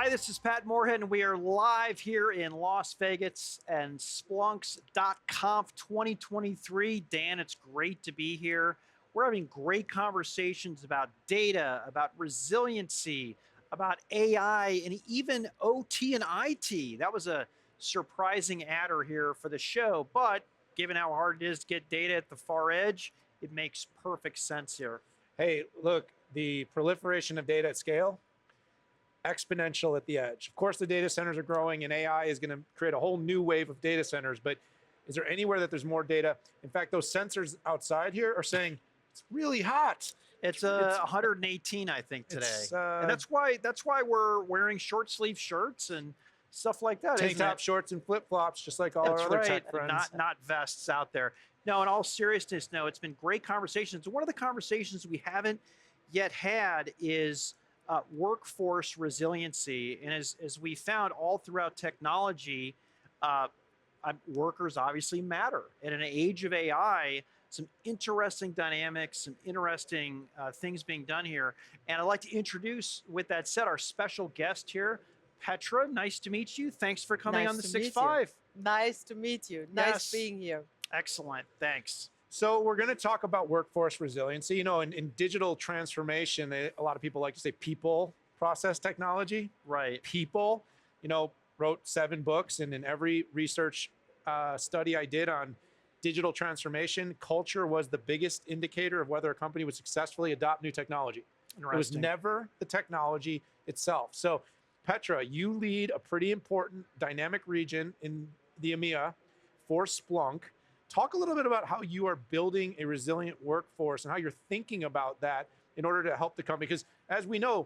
Hi, this is Pat Moorhead, and we are live here in Las Vegas and Splunk's .conf23. Dan, it's great to be here. We're having great conversations about data, about resiliency, about AI, and even OT and IT. That was a surprising adder here for the show, but given how hard it is to get data at the far edge, it makes perfect sense here. Hey, look, the proliferation of data at scale, exponential at the edge. Of course, the data centers are growing and AI is going to create a whole new wave of data centers, but is there anywhere that there's more data? In fact, those sensors outside here are saying it's really hot. It's 118, I think, today, and that's why we're wearing short sleeve shirts and stuff like that. Tank top, shorts, and flip flops, just like all our other tech friends. Not vests out there. No, in all seriousness, no, it's been great conversations. One of the conversations we haven't yet had is workforce resiliency, and as we found all throughout technology, workers obviously matter. And in an age of AI, some interesting dynamics, some interesting things being done here. And I'd like to introduce, with that said, our special guest here, Petra. Nice to meet you. Thanks for coming on the 6-5. Nice to meet you. Nice being here. Excellent. Thanks. So we're going to talk about workforce resiliency. You know, in digital transformation, a lot of people like to say people process technology. Right. People, you know, wrote 7 books, and in every research study I did on digital transformation, culture was the biggest indicator of whether a company would successfully adopt new technology. It was never the technology itself. So Petra, you lead a pretty important dynamic region in the EMEA for Splunk. Talk a little bit about how you are building a resilient workforce and how you're thinking about that in order to help the company. Because as we know,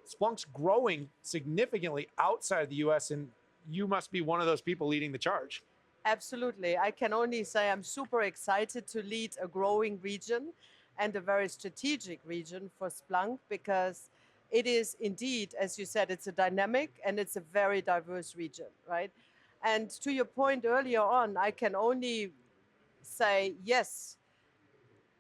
Splunk's growing significantly outside the US, and you must be one of those people leading the charge. Absolutely. I can only say I'm super excited to lead a growing region and a very strategic region for Splunk, because it is indeed, as you said, it's a dynamic and it's a very diverse region, right? And to your point earlier on, I can only say, yes,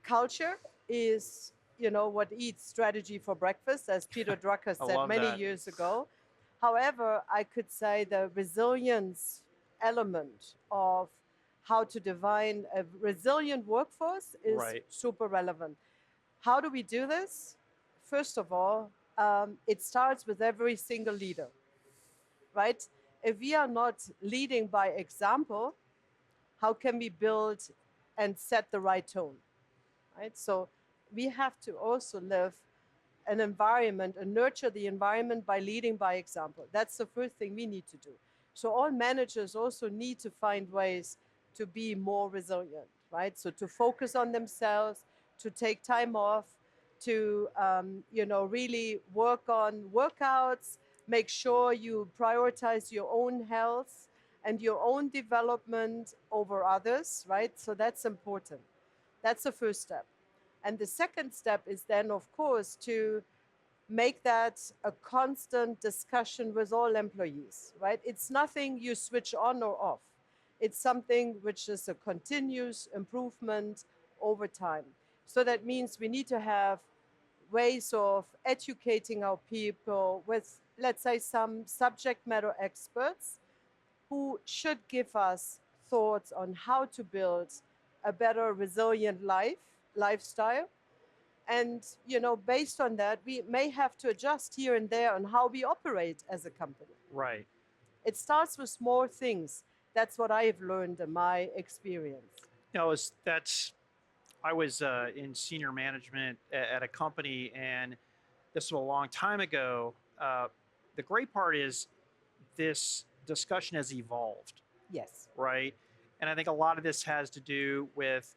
culture is, what eats strategy for breakfast, as Peter Drucker said many years ago. However, I could say the resilience element of how to define a resilient workforce is super relevant. How do we do this? First of all, it starts with every single leader, right? If we are not leading by example, how can we build and set the right tone, right? So we have to also live an environment and nurture the environment by leading by example. That's the first thing we need to do. So all managers also need to find ways to be more resilient, right? So to focus on themselves, to take time off, to really work on workouts, make sure you prioritize your own health and your own development over others, right? So that's important. That's the first step. And the second step is then, of course, to make that a constant discussion with all employees, right? It's nothing you switch on or off. It's something which is a continuous improvement over time. So that means we need to have ways of educating our people with, let's say, some subject matter experts who should give us thoughts on how to build a better resilient lifestyle. And, based on that, we may have to adjust here and there on how we operate as a company. Right. It starts with small things. That's what I've learned in my experience. I was in senior management at a company, and this was a long time ago. The great part is this discussion has evolved. Yes. Right. And I think a lot of this has to do with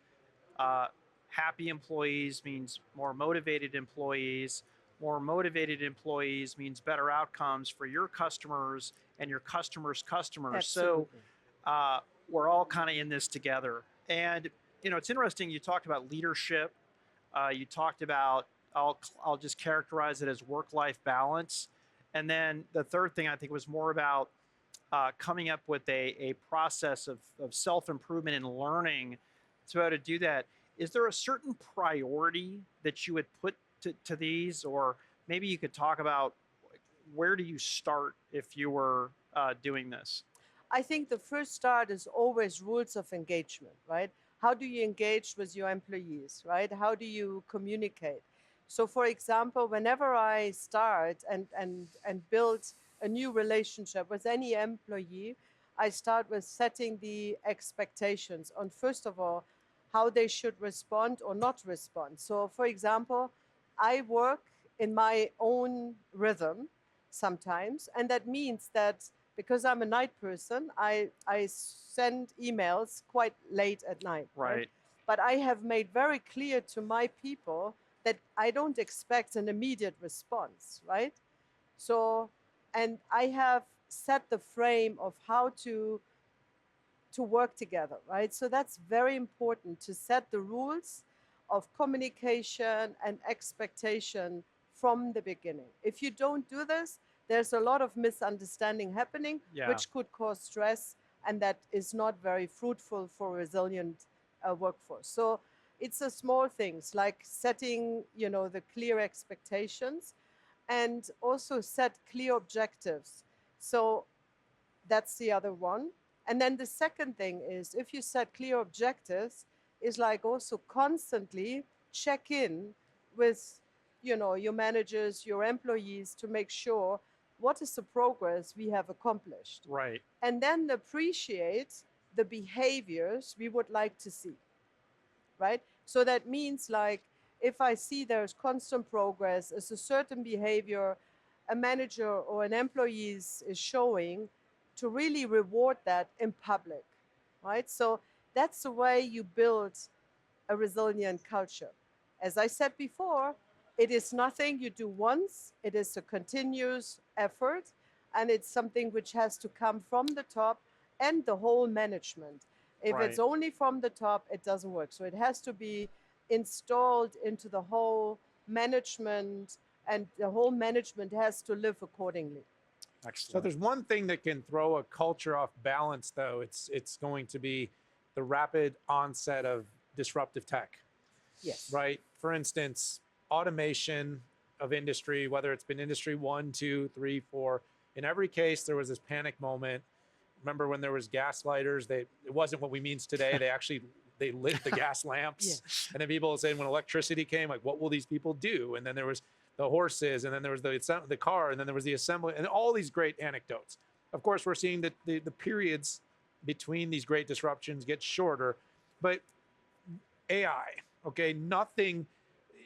happy employees means more motivated employees. More motivated employees means better outcomes for your customers and your customers' customers. Absolutely. So we're all kind of in this together. And, it's interesting. You talked about leadership. You talked about, I'll just characterize it as work-life balance. And then the third thing I think was more about coming up with a process of self-improvement and learning to be able to do that. Is there a certain priority that you would put to these, or maybe you could talk about where do you start if you were doing this? I think the first start is always rules of engagement, right? How do you engage with your employees, right? How do you communicate? So, for example, whenever I start and build a new relationship with any employee, I start with setting the expectations on, first of all, how they should respond or not respond. So, for example, I work in my own rhythm sometimes, and that means that because I'm a night person, I send emails quite late at night. Right. But I have made very clear to my people that I don't expect an immediate response, right? So, and I have set the frame of how to work together, right? So that's very important to set the rules of communication and expectation from the beginning. If you don't do this, there's a lot of misunderstanding happening, Yeah. which could cause stress, and that is not very fruitful for a resilient workforce. So it's the small things like setting, the clear expectations, and also set clear objectives. So that's the other one. And then the second thing is, if you set clear objectives, is like also constantly check in with, your managers, your employees, to make sure what is the progress we have accomplished, Right. and then appreciate the behaviors we would like to see, right? So that means, like, if I see there's constant progress, as a certain behavior a manager or an employee is showing, to really reward that in public, right? So that's the way you build a resilient culture. As I said before, it is nothing you do once, it is a continuous effort, and it's something which has to come from the top and the whole management. If it's Right. only from the top, it doesn't work. So it has to be installed into the whole management, and the whole management has to live accordingly. So Excellent. there's one thing that can throw a culture off balance, though. It's going to be the rapid onset of disruptive tech, Yes. right? For instance, automation of industry, whether it's been industry 1, 2, 3, 4. In every case, there was this panic moment. Remember when there was gas lighters? It wasn't what we means today. They lit the gas lamps. Yeah. And then people were saying when electricity came, like, what will these people do? And then there was the horses, and then there was the car, and then there was the assembly, and all these great anecdotes. Of course, we're seeing that the periods between these great disruptions get shorter, but AI, okay, nothing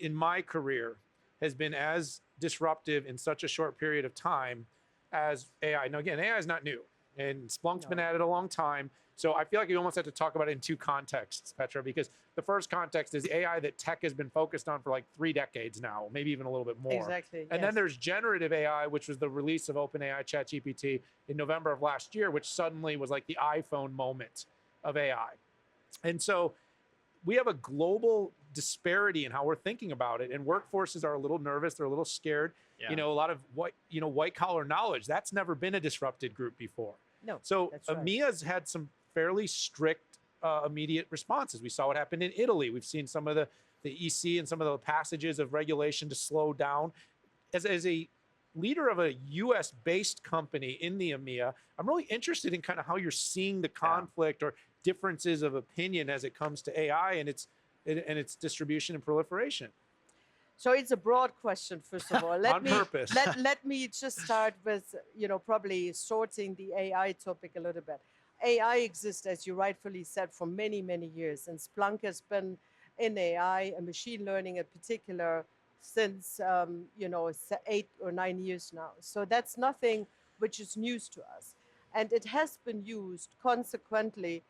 in my career has been as disruptive in such a short period of time as AI. Now, again, AI is not new, and Splunk's been at it a long time. So I feel like you almost have to talk about it in two contexts, Petra, because the first context is AI that tech has been focused on for like 3 decades now, maybe even a little bit more. Exactly. And then there's generative AI, which was the release of OpenAI ChatGPT in November of last year, which suddenly was like the iPhone moment of AI. And so we have a global disparity in how we're thinking about it, and workforces are a little nervous, they're a little scared. Yeah. A lot of white collar knowledge, that's never been a disrupted group before. No. So that's right. EMEA's had some fairly strict immediate responses. We saw what happened in Italy. We've seen some of the EC and some of the passages of regulation to slow down. As a leader of a US based company in the EMEA, I'm really interested in kind of how you're seeing the conflict or differences of opinion as it comes to AI and its distribution and proliferation. So it's a broad question, first of all. Purpose. Let me just start with, probably sorting the AI topic a little bit. AI exists, as you rightfully said, for many, many years. And Splunk has been in AI and machine learning in particular since, 8 or 9 years now. So that's nothing which is news to us. And it has been used consequently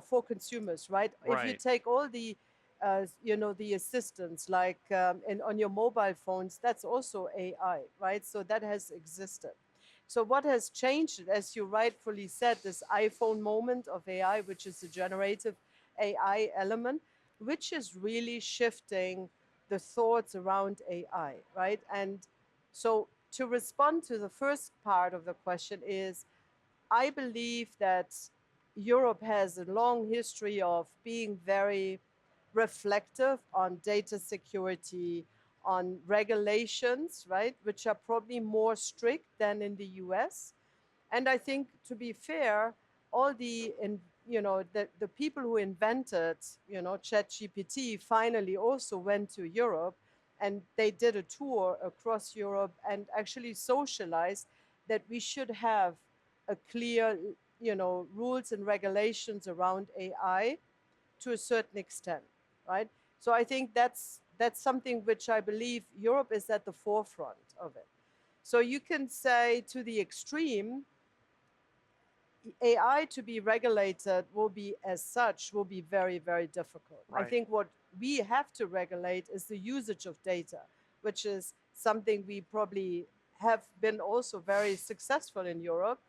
for consumers, right? If you take all the the assistants, like on your mobile phones, that's also AI, right? So that has existed. So what has changed, as you rightfully said, this iPhone moment of AI, which is the generative AI element, which is really shifting the thoughts around AI, right? And so to respond to the first part of the question is, I believe that Europe has a long history of being very reflective on data security, on regulations, right, which are probably more strict than in the US. And I think, to be fair, all the people who invented, ChatGPT finally also went to Europe, and they did a tour across Europe and actually socialized that we should have a clear, rules and regulations around AI to a certain extent, right? So I think that's something which I believe Europe is at the forefront of it. So you can say, to the extreme, AI to be regulated will be very, very difficult. I Right. think what we have to regulate is the usage of data, which is something we probably have been also very successful in Europe.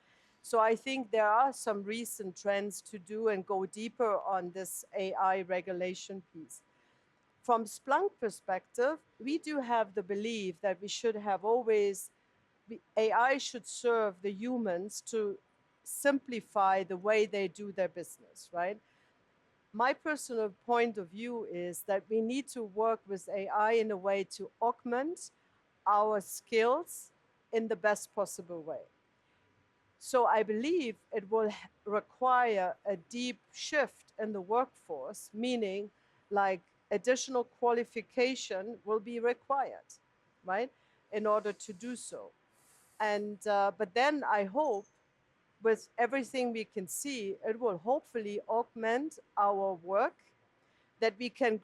So I think there are some recent trends to do and go deeper on this AI regulation piece. From Splunk perspective, we do have the belief that we should have always AI should serve the humans to simplify the way they do their business, right? My personal point of view is that we need to work with AI in a way to augment our skills in the best possible way. So I believe it will require a deep shift in the workforce, meaning like additional qualification will be required, right, in order to do so. And but then I hope, with everything we can see, it will hopefully augment our work, that we can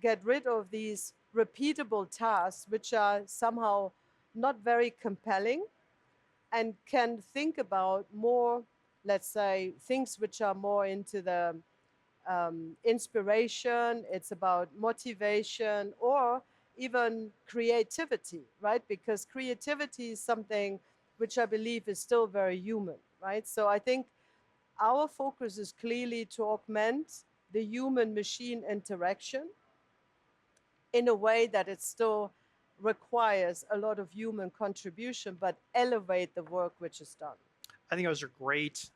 get rid of these repeatable tasks which are somehow not very compelling, and can think about more, let's say, things which are more into the inspiration, it's about motivation, or even creativity, right? Because creativity is something which I believe is still very human, right? So I think our focus is clearly to augment the human machine interaction in a way that it still requires a lot of human contribution, but elevate the work which is done. I think those are great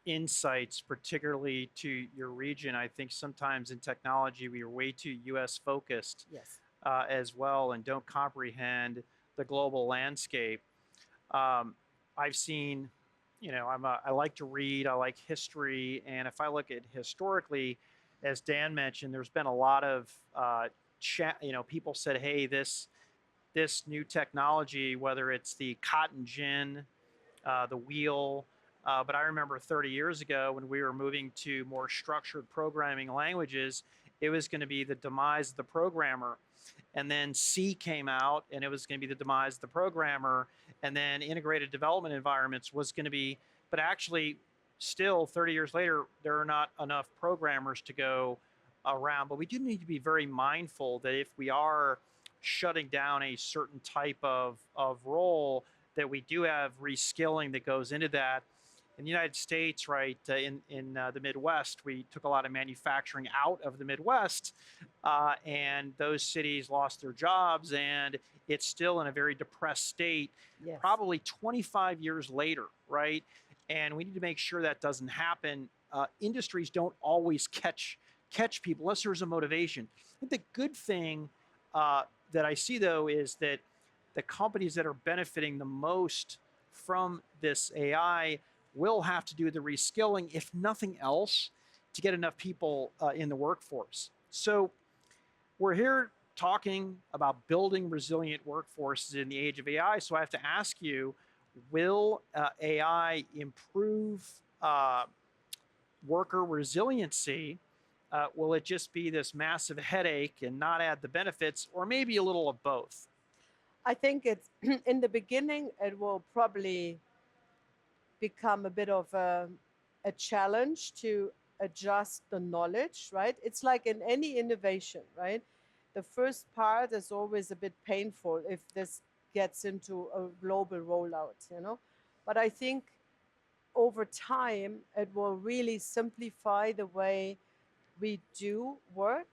insights, particularly to your region. I think sometimes in technology we are way too US focused Yes. as well, and don't comprehend the global landscape. I've seen, I like to read, I like history, and if I look at historically, as Dan mentioned, there's been a lot of chat. People said, "Hey, this new technology, whether it's the cotton gin, the wheel." But I remember 30 years ago when we were moving to more structured programming languages, it was going to be the demise of the programmer. And then C came out, and it was going to be the demise of the programmer. And then integrated development environments was going to be, but actually, still 30 years later, there are not enough programmers to go around. But we do need to be very mindful that if we are shutting down a certain type of role, that we do have reskilling that goes into that. In the United States, right, in the Midwest, we took a lot of manufacturing out of the Midwest, and those cities lost their jobs, and it's still in a very depressed state, Yes. probably 25 years later, right? And we need to make sure that doesn't happen. Industries don't always catch people unless there's a motivation. I think the good thing that I see, though, is that the companies that are benefiting the most from this AI will have to do the reskilling, if nothing else, to get enough people in the workforce. So we're here talking about building resilient workforces in the age of AI. So I have to ask you, will AI improve worker resiliency? Will it just be this massive headache and not add the benefits, or maybe a little of both? I think it's in the beginning, it will probably become a bit of a challenge to adjust the knowledge, right? It's like in any innovation, right? The first part is always a bit painful if this gets into a global rollout. But I think over time, it will really simplify the way we do work.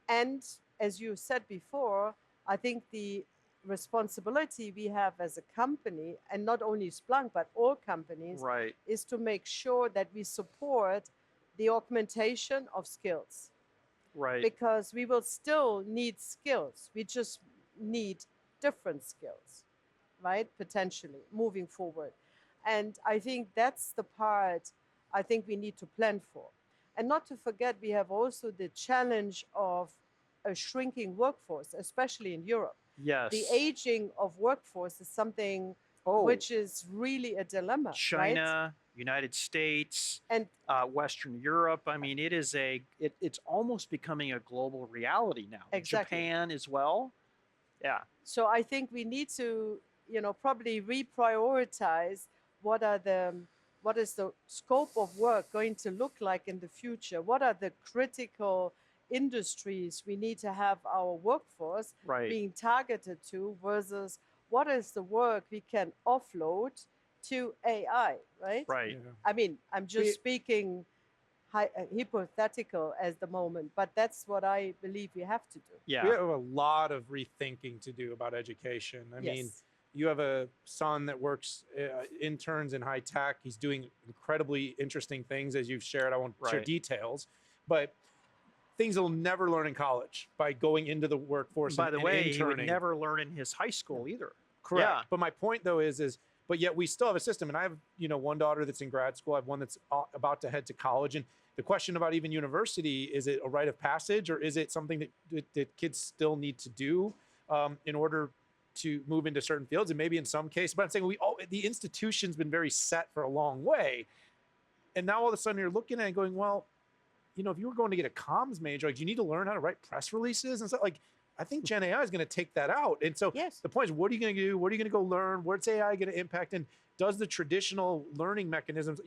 And as you said before, I think the responsibility we have as a company, and not only Splunk, but all companies, Right. is to make sure that we support the augmentation of skills. Right. because we will still need skills. We just need different skills, right? Potentially moving forward. And I think that's the part I think we need to plan for. And not to forget, we have also the challenge of a shrinking workforce, especially in Europe. The Yes. aging of workforce is something Oh, which is really a dilemma, right? China, United States, And Western Europe. I mean, it's almost becoming a global reality now. exactly. Japan as well. Yeah. So I think we need to, probably reprioritize what are the what is the scope of work going to look like in the future? What are the critical industries we need to have our workforce Right. being targeted to versus what is the work we can offload to AI, right? Right. Yeah. I mean, I'm just speaking hypothetical at the moment, but that's what I believe we have to do. We Yeah. have a lot of rethinking to do about education. I mean, Yes. you have a son that works interns in high tech. He's doing incredibly interesting things, as you've shared. I won't share Right. details, but things he'll never learn in college by going into the workforce By the and way, he would interning. never learn in his high school either. Correct. Yeah. But my point though is, but yet we still have a system. And I have, one daughter that's in grad school. I have one that's about to head to college. And the question about even university, is it a rite of passage or is it something that kids still need to do in order to move into certain fields? And maybe in some cases, but I'm saying the institution's been very set for a long way. And now all of a sudden you're looking at it going, well, if you were going to get a comms major, like, do you need to learn how to write press releases and stuff? Like, I think Gen AI is going to take that out. And so Yes. the point is, what are you going to do? What are you going to go learn? What's AI going to impact? And does the traditional learning mechanisms,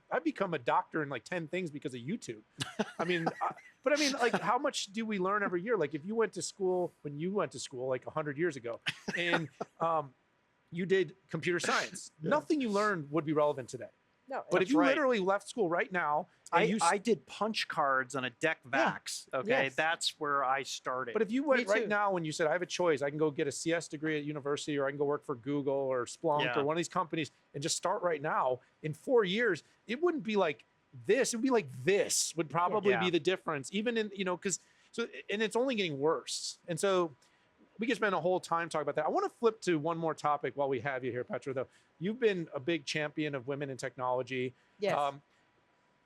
I've become a doctor in like 10 things because of YouTube. I mean, but I mean, like, how much do we learn every year? Like, if you went to school, when you went to school, like 100 years ago, and you did computer science, nothing you learned would be relevant today. No. But if That's you right. literally left school right now, and I did punch cards on a deck vax. Okay. Yes. That's where I started. but if you went Me right too. now and you said, I have a choice, I can go get a CS degree at university, or I can go work for Google or Splunk Yeah. or one of these companies and just start right now, in 4 years, it wouldn't be like this. It would be like this would probably Yeah. be the difference, even in, and it's only getting worse. And so we could spend a whole time talking about that. I want to flip to one more topic while we have you here, Petra, though. You've been a big champion of women in technology. Yes.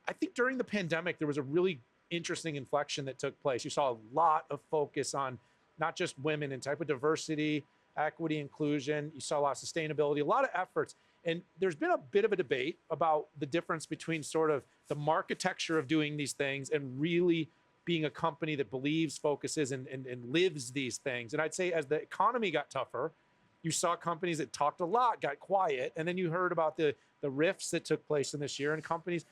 I think during the pandemic, there was a really interesting inflection that took place. You saw a lot of focus on not just women and type of diversity, equity, inclusion. You saw a lot of sustainability, a lot of efforts. And there's been a bit of a debate about the difference between sort of the architecture of doing these things and really being a company that believes, focuses, and lives these things. And I'd say as the economy got tougher, you saw companies that talked a lot, got quiet. And then you heard about the rifts that took place in this year, and companies,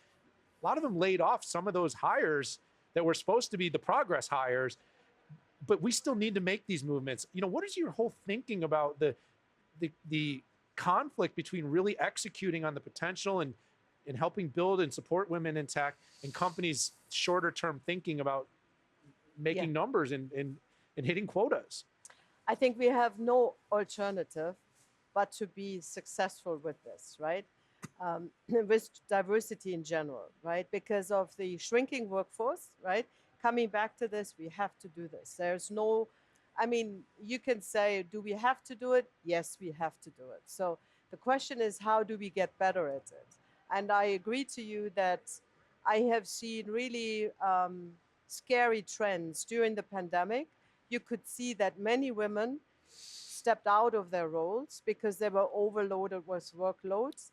a lot of them laid off some of those hires that were supposed to be the progress hires. But we still need to make these movements. What is your whole thinking about the conflict between really executing on the potential and helping build and support women in tech, and companies' shorter term thinking about making numbers and hitting quotas? I think we have no alternative but to be successful with this, right? With diversity in general, right? Because of the shrinking workforce, right? Coming back to this, we have to do this. There's no, you can say, do we have to do it? Yes, we have to do it. So the question is, how do we get better at it? And I agree to you that I have seen really scary trends during the pandemic. You could see that many women stepped out of their roles because they were overloaded with workloads,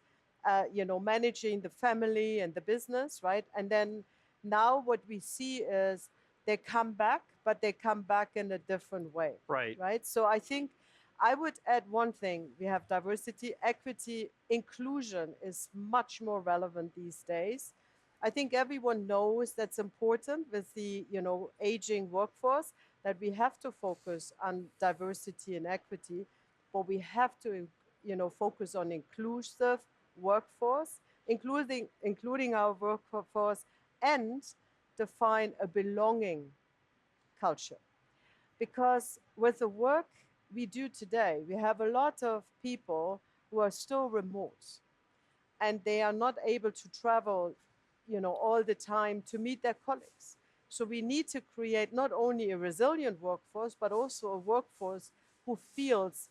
managing the family and the business, right? And then now what we see is they come back, but they come back in a different way, Right. right? So I think I would add one thing. We have diversity, equity, inclusion is much more relevant these days. I think everyone knows that's important with the, aging workforce, that we have to focus on diversity and equity, but we have to, focus on inclusive workforce, including our workforce, and define a belonging culture. Because with the work we do today, we have a lot of people who are still remote and they are not able to travel, all the time to meet their colleagues. So we need to create not only a resilient workforce, but also a workforce who feels,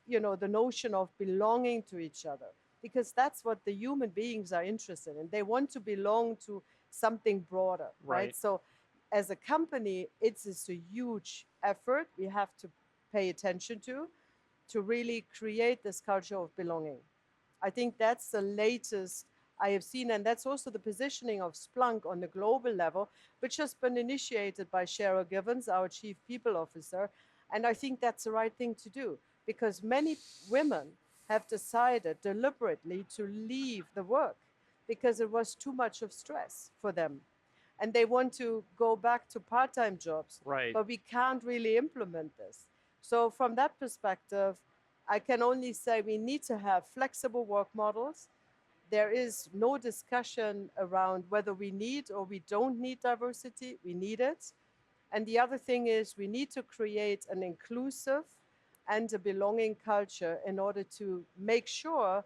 the notion of belonging to each other, because that's what the human beings are interested in. They want to belong to something broader, right? So as a company, it's a huge effort we have to pay attention to really create this culture of belonging. I think that's the latest I have seen, and that's also the positioning of Splunk on the global level, which has been initiated by Cheryl Givens, our Chief People Officer. And I think that's the right thing to do, because many women have decided deliberately to leave the work because it was too much of stress for them. And they want to go back to part-time jobs, but we can't really implement this. So from that perspective, I can only say we need to have flexible work models. There is no discussion around whether we need or we don't need diversity. We need it. And the other thing is we need to create an inclusive and a belonging culture in order to make sure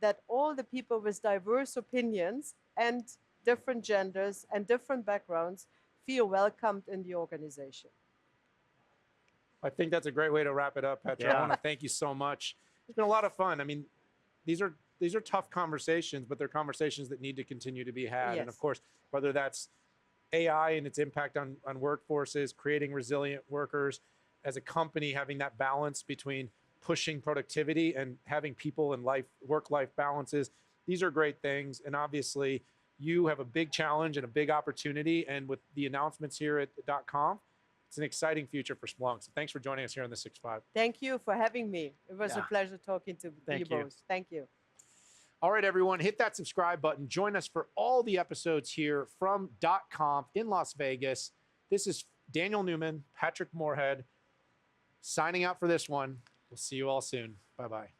that all the people with diverse opinions and different genders and different backgrounds feel welcomed in the organization. I think that's a great way to wrap it up, Petra. I want to thank you so much. It's been a lot of fun. I mean, these are tough conversations, but they're conversations that need to continue to be had. Yes. And of course, whether that's AI and its impact on workforces, creating resilient workers, as a company having that balance between pushing productivity and having people and work-life balances. These are great things. And obviously, you have a big challenge and a big opportunity. And with the announcements here at .conf, it's an exciting future for Splunk. So thanks for joining us here on the 6.5. Thank you for having me. It was a pleasure talking to you both. Thank you. All right, everyone, hit that subscribe button. Join us for all the episodes here from .conf in Las Vegas. This is Daniel Newman, Patrick Moorhead, signing out for this one. We'll see you all soon. Bye-bye.